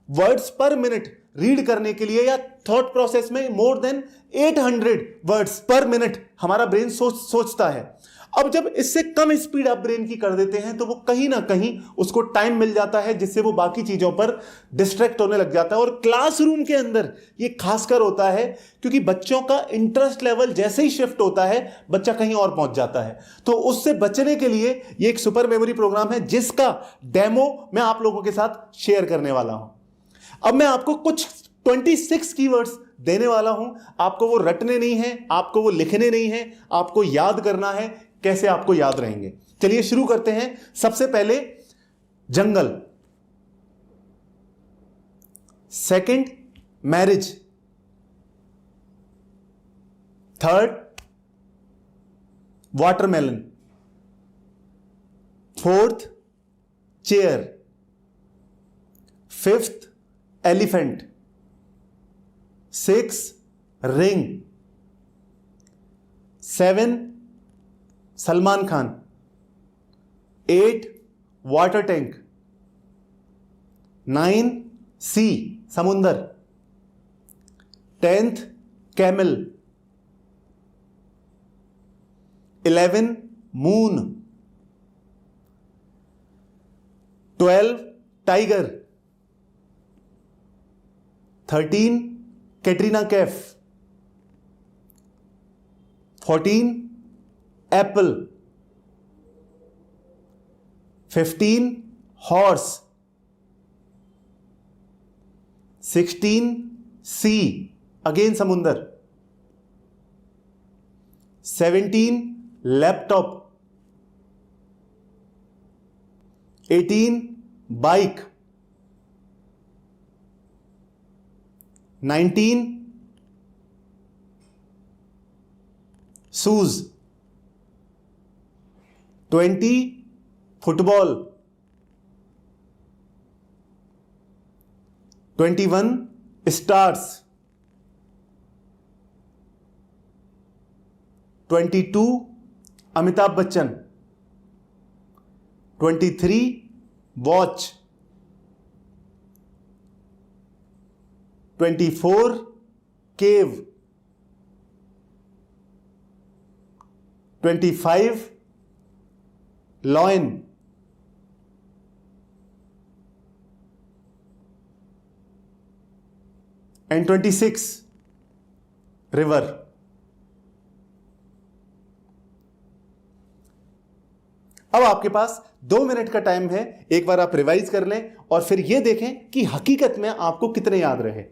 Speaker 1: वर्ड्स पर मिनट रीड करने के लिए, या थॉट प्रोसेस में मोर देन 800 वर्ड्स पर मिनट हमारा ब्रेन सोचता है। अब जब इससे कम स्पीड आप ब्रेन की कर देते हैं तो वो कहीं ना कहीं उसको टाइम मिल जाता है, जिससे वो बाकी चीजों पर डिस्ट्रैक्ट होने लग जाता है। और क्लासरूम के अंदर ये खासकर होता है, क्योंकि बच्चों का इंटरेस्ट लेवल जैसे ही शिफ्ट होता है बच्चा कहीं और पहुंच जाता है। तो उससे बचने के लिए ये एक सुपर मेमोरी प्रोग्राम है, जिसका डेमो मैं आप लोगों के साथ शेयर करने वाला हूं। अब मैं आपको कुछ 26 कीवर्ड्स देने वाला हूं। आपको वो रटने नहीं है, आपको वो लिखने नहीं है, आपको याद करना है। कैसे आपको याद रहेंगे, चलिए शुरू करते हैं। सबसे पहले jungle, second marriage, third watermelon, fourth chair, fifth elephant, six ring, seven Salman Khan, 8 water tank, 9 sea समुंदर, 10th camel, 11 moon, 12 tiger, 13 Katrina Kaif, 14 apple, 15 horse, 16 sea again समुंदर, 17 laptop, 18 bike, 19 shoes, 20 football, 21 stars, 22 Amitabh Bachchan, 23 watch, 24 cave, 25 lion, and 26 river. अब आपके पास 2 minute का time है, एक बार आप revise कर लें और फिर यह देखें कि हकीकत में आपको कितने याद रहे।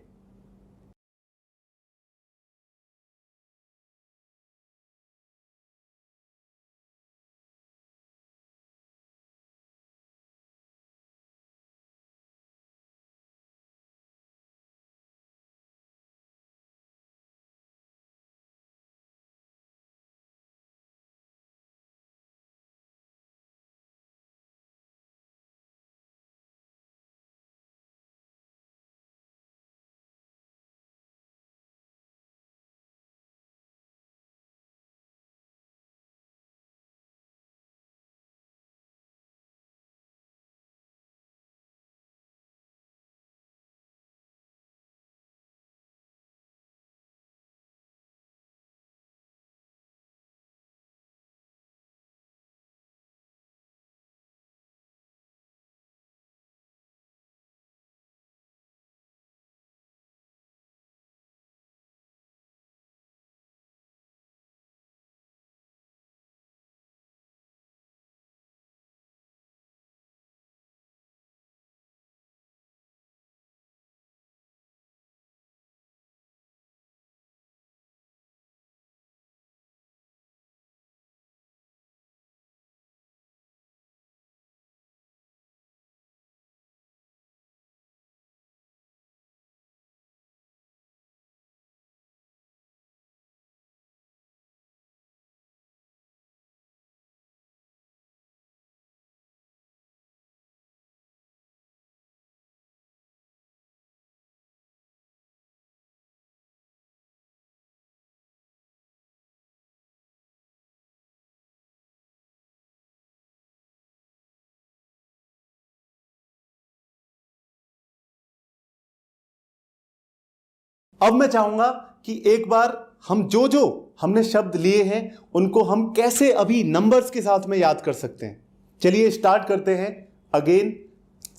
Speaker 1: अब मैं चाहूंगा कि एक बार हम जो जो हमने शब्द लिए हैं उनको हम कैसे अभी नंबर्स के साथ में याद कर सकते हैं। चलिए स्टार्ट करते हैं अगेन।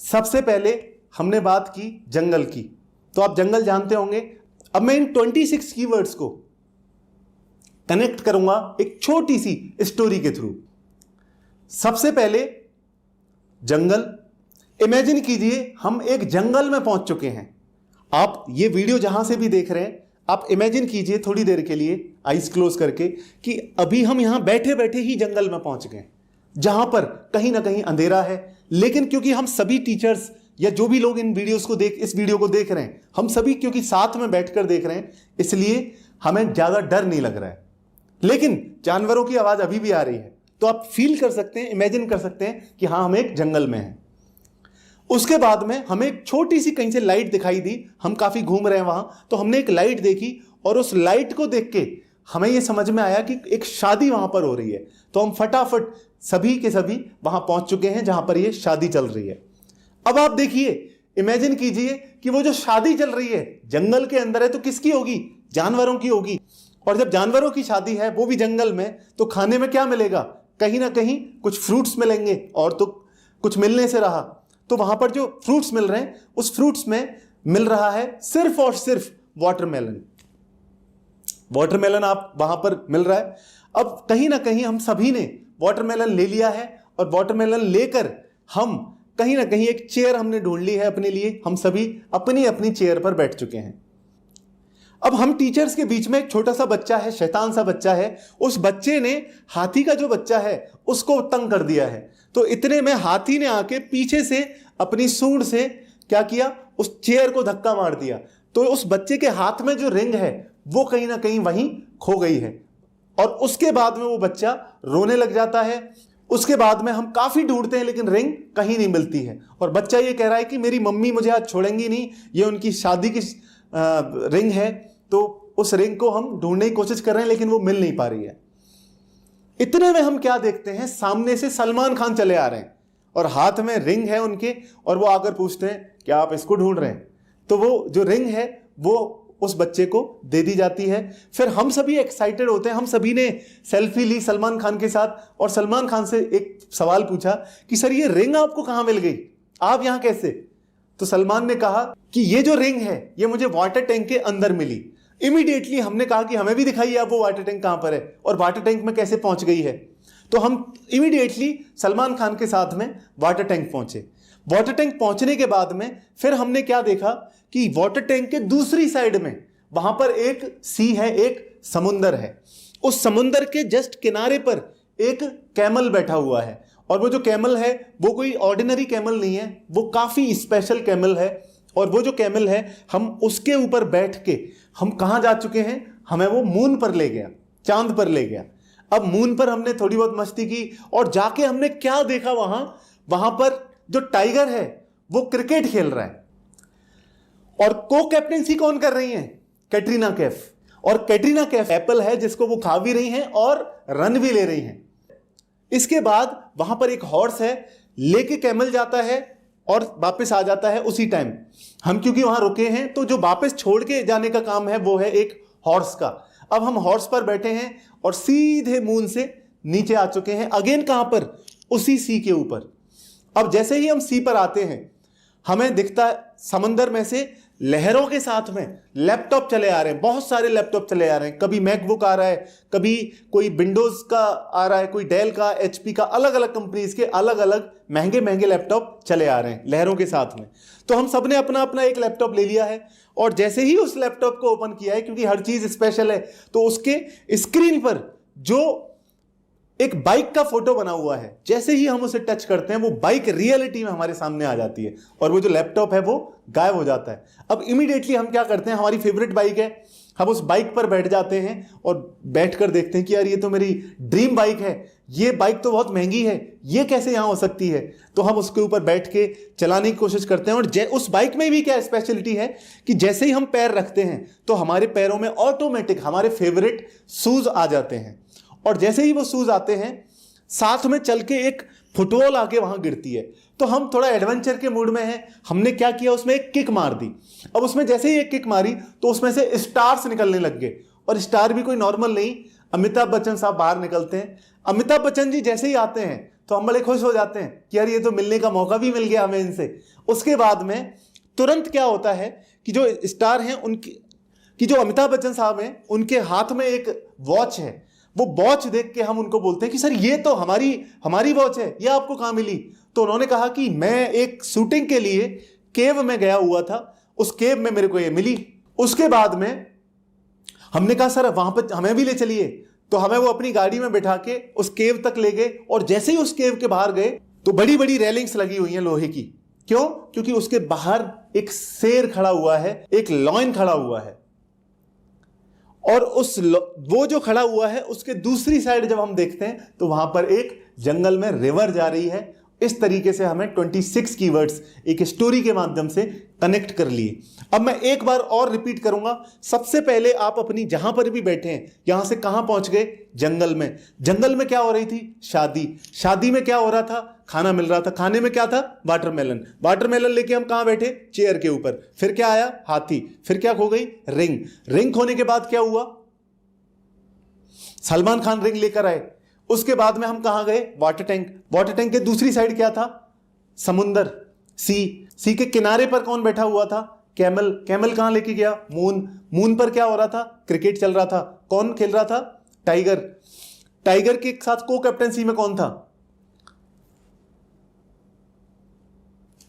Speaker 1: सबसे पहले हमने बात की जंगल की, तो आप जंगल जानते होंगे। अब मैं इन 26 कीवर्ड्स को कनेक्ट करूंगा एक छोटी सी स्टोरी के थ्रू। सबसे पहले जंगल। इमेजिन कीजिए हम एक जंगल में पहुंच चुके हैं। आप ये वीडियो जहां से भी देख रहे हैं, आप इमेजिन कीजिए थोड़ी देर के लिए आईज क्लोज करके कि अभी हम यहां बैठे बैठे ही जंगल में पहुंच गए, जहां पर कहीं ना कहीं अंधेरा है। लेकिन क्योंकि हम सभी टीचर्स या जो भी लोग इस वीडियो को देख रहे हैं, हम सभी क्योंकि साथ में बैठकर देख रहे हैं, इसलिए हमें ज्यादा डर नहीं लग रहा है। लेकिन जानवरों की आवाज अभी भी आ रही है, तो आप फील कर सकते हैं, इमेजिन कर सकते हैं कि हाँ हम एक जंगल में हैं। उसके बाद में हमें एक छोटी सी कहीं से लाइट दिखाई दी। हम काफी घूम रहे हैं वहां, तो हमने एक लाइट देखी और उस लाइट को देख के हमें यह समझ में आया कि एक शादी वहां पर हो रही है। तो हम फटाफट सभी के सभी वहां पहुंच चुके हैं जहां पर यह शादी चल रही है। अब आप देखिए, इमेजिन कीजिए कि वो जो शादी चल रही है जंगल के अंदर है, तो किसकी होगी? जानवरों की होगी। और जब जानवरों की शादी है, वो भी जंगल में, तो खाने में क्या मिलेगा? कहीं ना कहीं कुछ फ्रूट्स मिलेंगे, और तो कुछ मिलने से रहा। तो वहां पर जो फ्रूट्स मिल रहे हैं, उस फ्रूट्स में मिल रहा है सिर्फ और सिर्फ वाटरमेलन। वाटरमेलन आप वहां पर मिल रहा है। अब कहीं ना कहीं हम सभी ने वाटरमेलन ले लिया है, और वाटरमेलन लेकर हम कहीं ना कहीं एक चेयर हमने ढूंढ ली है अपने लिए। हम सभी अपनी अपनी चेयर पर बैठ चुके हैं। अब हम टीचर्स के बीच में एक छोटा सा बच्चा है, शैतान सा बच्चा है। उस बच्चे ने हाथी का जो बच्चा है उसको तंग कर दिया है। तो इतने में हाथी ने आके पीछे से अपनी सूंड से क्या किया? उस चेयर को धक्का मार दिया। तो उस बच्चे के हाथ में जो रिंग है वो कहीं ना कहीं वहीं खो गई है। और उसके बाद में वो बच्चा रोने लग जाता है। उसके बाद में हम काफी ढूंढते हैं, लेकिन रिंग कहीं नहीं मिलती है। और बच्चा ये कह रहा है कि मेरी मम्मी मुझे आज छोड़ेंगी नहीं, ये उनकी शादी की रिंग है। तो उस रिंग को हम ढूंढने की कोशिश कर रहे हैं, लेकिन वो मिल नहीं पा रही है। इतने में हम क्या देखते हैं? सामने से सलमान खान चले आ रहे हैं और हाथ में रिंग है उनके, और वो आकर पूछते हैं क्या आप इसको ढूंढ रहे हैं? तो वो जो रिंग है वो उस बच्चे को दे दी जाती है। फिर हम सभी एक्साइटेड होते हैं। हम सभी ने सेल्फी ली सलमान खान के साथ, और सलमान खान से एक सवाल पूछा कि सर ये रिंग आपको कहां मिल गई? आप यहां कैसे? तो सलमान ने कहा कि ये जो रिंग है ये मुझे वाटर टैंक के अंदर मिली। इमीडिएटली हमने कहा कि हमें भी दिखाइए आप वो वाटर टैंक कहां पर है और वाटर टैंक में कैसे पहुंच गई है। तो हम इमीडिएटली सलमान खान के साथ में वाटर टैंक पहुंचे। वाटर टैंक पहुंचने के बाद में फिर हमने क्या देखा कि वाटर टैंक के दूसरी साइड में वहां पर एक सी है, एक समुंदर है। उस समुंदर के जस्ट किनारे पर एक कैमल बैठा हुआ है, और वो जो कैमल है वो कोई ऑर्डिनरी कैमल नहीं है, वो काफी स्पेशल कैमल है। और वो जो कैमल है, हम उसके ऊपर बैठ के हम कहां जा चुके हैं? हमें वो मून पर ले गया, चांद पर ले गया। अब मून पर हमने थोड़ी बहुत मस्ती की, और जाके हमने क्या देखा वहां पर जो टाइगर है वो क्रिकेट खेल रहा है। और को कैप्टेंसी कौन कर रही है? कैटरीना कैफ। और कैटरीना कैफ एप्पल है जिसको वो खा भी रही हैं और रन भी ले रही हैं। इसके बाद वहां पर एक हॉर्स है, लेके कैमल जाता है और वापस आ जाता है उसी टाइम। हम क्योंकि वहां रुके हैं, तो जो वापस छोड़ के जाने का काम है वो है एक हॉर्स का। अब हम हॉर्स पर बैठे हैं और सीधे मून से नीचे आ चुके हैं। अगेन कहां पर? उसी सी के ऊपर। अब जैसे ही हम सी पर आते हैं, हमें दिखता है समंदर में से लहरों के साथ में लैपटॉप चले आ रहे हैं। बहुत सारे लैपटॉप चले आ रहे हैं। कभी मैकबुक आ रहा है, कभी कोई विंडोज का आ रहा है, कोई डेल का, एचपी का, अलग अलग कंपनीज के अलग अलग महंगे महंगे लैपटॉप चले आ रहे हैं लहरों के साथ में। तो हम सबने अपना अपना एक लैपटॉप ले लिया है, और जैसे ही उस लैपटॉप को ओपन किया है, क्योंकि हर चीज स्पेशल है, तो उसके स्क्रीन पर जो एक बाइक का फोटो बना हुआ है, जैसे ही हम उसे टच करते हैं वो बाइक रियलिटी में हमारे सामने आ जाती है, और वो जो लैपटॉप है वो गायब हो जाता है। अब इमीडिएटली हम क्या करते हैं? हमारी फेवरेट बाइक है, हम उस बाइक पर बैठ जाते हैं और बैठकर देखते हैं कि यार ये तो मेरी ड्रीम बाइक है, ये बाइक तो बहुत महंगी है, ये कैसे यहां हो सकती है? तो हम उसके ऊपर बैठ के चलाने की कोशिश करते हैं। और उस बाइक में भी क्या स्पेशलिटी है कि जैसे ही हम पैर रखते हैं तो हमारे पैरों में ऑटोमेटिक हमारे फेवरेट शूज आ जाते हैं, और जैसे ही वो शूज आते हैं साथ में चल के एक फुटबॉल आके वहां गिरती है। तो हम थोड़ा एडवेंचर के मूड में हैं, हमने क्या किया, उसमें एक किक मार दी। अब उसमें जैसे ही एक किक मारी तो उसमें से स्टार्स निकलने लग गए, और स्टार भी कोई नॉर्मल नहीं, अमिताभ बच्चन साहब बाहर निकलते हैं। अमिताभ बच्चन जी जैसे ही आते हैं तो हम बड़े खुश हो जाते हैं कि यार ये तो मिलने का मौका भी मिल गया हमें इनसे। उसके बाद में तुरंत क्या होता है कि जो स्टार हैं उनकी कि जो अमिताभ बच्चन साहब हैं उनके हाथ में एक वॉच है। वो वॉच देख के हम उनको बोलते हैं कि सर ये तो हमारी वॉच है, ये आपको कहाँ मिली? तो उन्होंने कहा कि मैं एक शूटिंग के लिए केव में गया हुआ था, उस केव में मेरे को ये मिली। उसके बाद में हमने कहा सर वहां पर हमें भी ले चलिए, तो हमें वो अपनी गाड़ी में बैठा के उस केव तक ले गए। और जैसे ही उस केव के बाहर गए तो बड़ी बड़ी रेलिंग्स लगी हुई हैं लोहे की। क्यों? क्योंकि उसके बाहर एक शेर खड़ा हुआ है, एक लॉयन खड़ा हुआ है, और वो जो खड़ा हुआ है उसके दूसरी साइड जब हम देखते हैं तो वहां पर एक जंगल में रिवर जा रही है। इस तरीके से हमें 26 कीवर्ड्स एक स्टोरी के माध्यम से कनेक्ट कर लिए। अब मैं एक बार और रिपीट करूंगा। सबसे पहले आप अपनी जहां पर भी बैठे हैं यहां से कहां पहुंच गए? जंगल में। जंगल में क्या हो रही थी? शादी। शादी में क्या हो रहा था? खाना मिल रहा था। खाने में क्या था? वाटरमेलन। वाटरमेलन लेके हम कहां बैठे? चेयर के ऊपर। फिर क्या आया? हाथी। फिर क्या खो गई? रिंग। रिंग खोने के बाद क्या हुआ? सलमान खान रिंग लेकर आए। उसके बाद में हम कहां गए? Water tank. वाटर टैंक के दूसरी साइड क्या था? समुंदर, सी। सी के किनारे पर कौन बैठा हुआ था? कैमल। कैमल कहां लेके गया? मून। मून पर क्या हो रहा था? क्रिकेट चल रहा था। कौन खेल रहा था? टाइगर। टाइगर के साथ को कैप्टनसी में कौन था?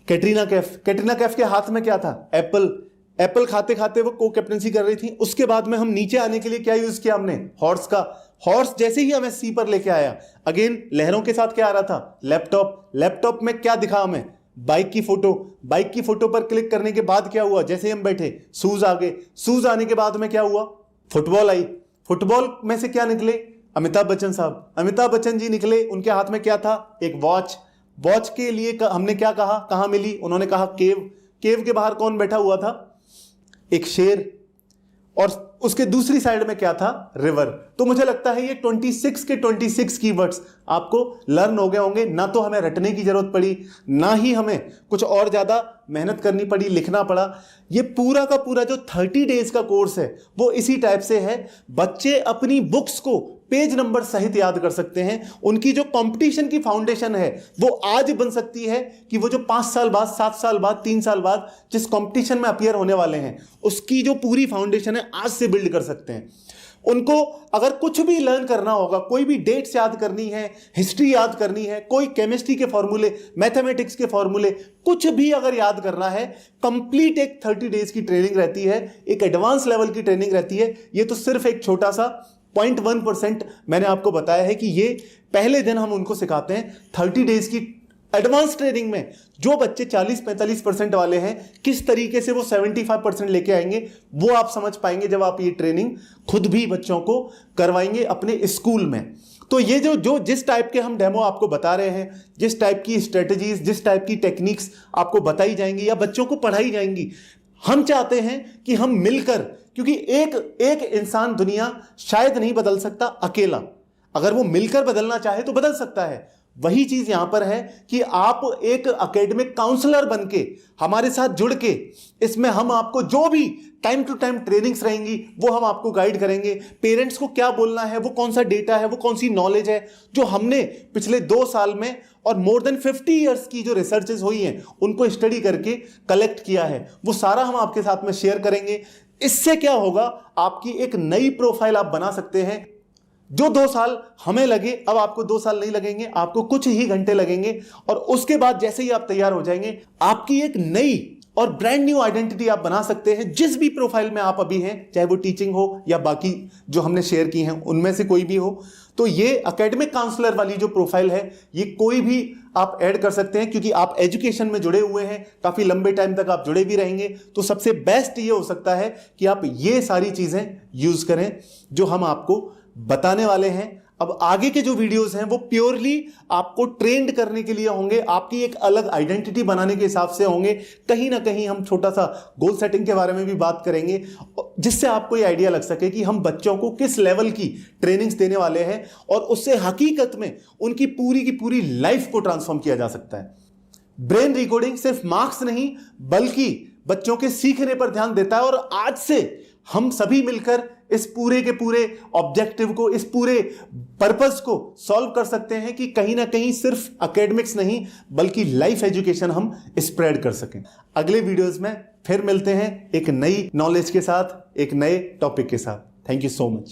Speaker 1: कैटरीना कैफ। कैटरीना कैफ के हाथ में क्या था? एप्पल। एप्पल खाते खाते वो को कैप्टनसी कर रही थी। उसके बाद में हम नीचे आने के लिए क्या यूज किया हमने? हॉर्स का। हॉर्स जैसे ही हमें सी पर लेके आया, अगेन लहरों के साथ क्या आ रहा था? लैपटॉप। लैपटॉप में क्या दिखा हमें? बाइक की फोटो। बाइक की फोटो पर क्लिक करने के बाद क्या हुआ? जैसे ही हम बैठे शूज आ गए। शूज आने के बाद में क्या हुआ? Football I. फुटबॉल में से क्या निकले? अमिताभ बच्चन साहब। अमिताभ बच्चन जी निकले, उनके हाथ में क्या था? एक वॉच। वॉच के लिए हमने क्या कहा? कहां मिली? उन्होंने कहा केव। केव के बाहर कौन बैठा हुआ था? एक शेर। और उसके दूसरी साइड में क्या था? रिवर। तो मुझे लगता है ये 26 के 26 कीवर्ड्स आपको लर्न हो गए होंगे। ना तो हमें रटने की जरूरत पड़ी, ना ही हमें कुछ और ज्यादा मेहनत करनी पड़ी, लिखना पड़ा। ये पूरा का पूरा जो 30 डेज का कोर्स है वो इसी टाइप से है। बच्चे अपनी बुक्स को पेज नंबर सहित याद कर सकते हैं। उनकी जो कंपटीशन की फाउंडेशन है वो आज बन सकती है कि वो जो 5 साल बाद, 7 साल बाद, 3 साल बाद जिस कंपटीशन में अपीयर होने वाले हैं उसकी जो पूरी फाउंडेशन है आज से बिल्ड कर सकते हैं। उनको अगर कुछ भी लर्न करना होगा, कोई भी डेट्स याद करनी है, हिस्ट्री याद करनी है, कोई केमिस्ट्री के फॉर्मूले, मैथमेटिक्स के फॉर्मूले, कुछ भी अगर याद करना है, कंप्लीट एक 30 डेज की ट्रेनिंग रहती है, एक एडवांस लेवल की ट्रेनिंग रहती है। ये तो सिर्फ एक छोटा सा 0.1% मैंने आपको बताया है कि ये पहले दिन हम उनको सिखाते हैं। 30 डेज की एडवांस ट्रेनिंग में जो बच्चे 40-45% वाले हैं, किस तरीके से वो 75% लेके आएंगे वो आप समझ पाएंगे जब आप ये ट्रेनिंग खुद भी बच्चों को करवाएंगे अपने स्कूल में। तो ये जो जिस टाइप के हम डेमो आपको बता रहे हैं, जिस टाइप की स्ट्रेटजीज, जिस टाइप की टेक्निक्स आपको बताई जाएंगी या बच्चों को पढ़ाई जाएंगी, हम चाहते हैं कि हम मिलकर, क्योंकि एक इंसान दुनिया शायद नहीं बदल सकता अकेला, अगर वो मिलकर बदलना चाहे तो बदल सकता है। वही चीज यहां पर है कि आप एक एकेडमिक काउंसलर बनके हमारे साथ जुड़ के, इसमें हम आपको जो भी टाइम टू टाइम ट्रेनिंग्स रहेंगी वो हम आपको गाइड करेंगे। पेरेंट्स को क्या बोलना है, वो कौन सा डेटा है, वो कौन सी नॉलेज है जो हमने पिछले 2 साल में और मोर देन 50 ईयर्स की जो रिसर्चेस हुई हैं उनको स्टडी करके कलेक्ट किया है, वो सारा हम आपके साथ में शेयर करेंगे। इससे क्या होगा, आपकी एक नई प्रोफाइल आप बना सकते हैं। जो 2 साल हमें लगे, अब आपको 2 साल नहीं लगेंगे, आपको कुछ ही घंटे लगेंगे, और उसके बाद जैसे ही आप तैयार हो जाएंगे, आपकी एक नई और ब्रांड न्यू आइडेंटिटी आप बना सकते हैं जिस भी प्रोफाइल में आप अभी हैं, चाहे वो टीचिंग हो या बाकी जो हमने शेयर की हैं उनमें से कोई भी हो। तो ये एकेडमिक काउंसलर वाली जो प्रोफाइल है, ये कोई भी आप ऐड कर सकते हैं, क्योंकि आप एजुकेशन में जुड़े हुए हैं, काफी लंबे टाइम तक आप जुड़े भी रहेंगे। तो सबसे बेस्ट ये हो सकता है कि आप ये सारी चीजें यूज करें जो हम आपको बताने वाले हैं। अब आगे के जो वीडियोस हैं वो प्योरली आपको ट्रेंड करने के लिए होंगे, आपकी एक अलग आइडेंटिटी बनाने के हिसाब से होंगे। कहीं ना कहीं हम छोटा सा गोल सेटिंग के बारे में भी बात करेंगे, जिससे आपको ये आइडिया लग सके कि हम बच्चों को किस लेवल की ट्रेनिंग्स देने वाले हैं और उससे हकीकत में उनकी पूरी की पूरी लाइफ को ट्रांसफॉर्म किया जा सकता है। ब्रेन रिकॉर्डिंग सिर्फ मार्क्स नहीं बल्कि बच्चों के सीखने पर ध्यान देता है, और आज से हम सभी मिलकर इस पूरे के पूरे ऑब्जेक्टिव को, इस पूरे पर्पस को सॉल्व कर सकते हैं कि कहीं ना कहीं सिर्फ एकेडमिक्स नहीं बल्कि लाइफ एजुकेशन हम स्प्रेड कर सकें। अगले वीडियोस में फिर मिलते हैं एक नई नॉलेज के साथ, एक नए टॉपिक के साथ। Thank you so much.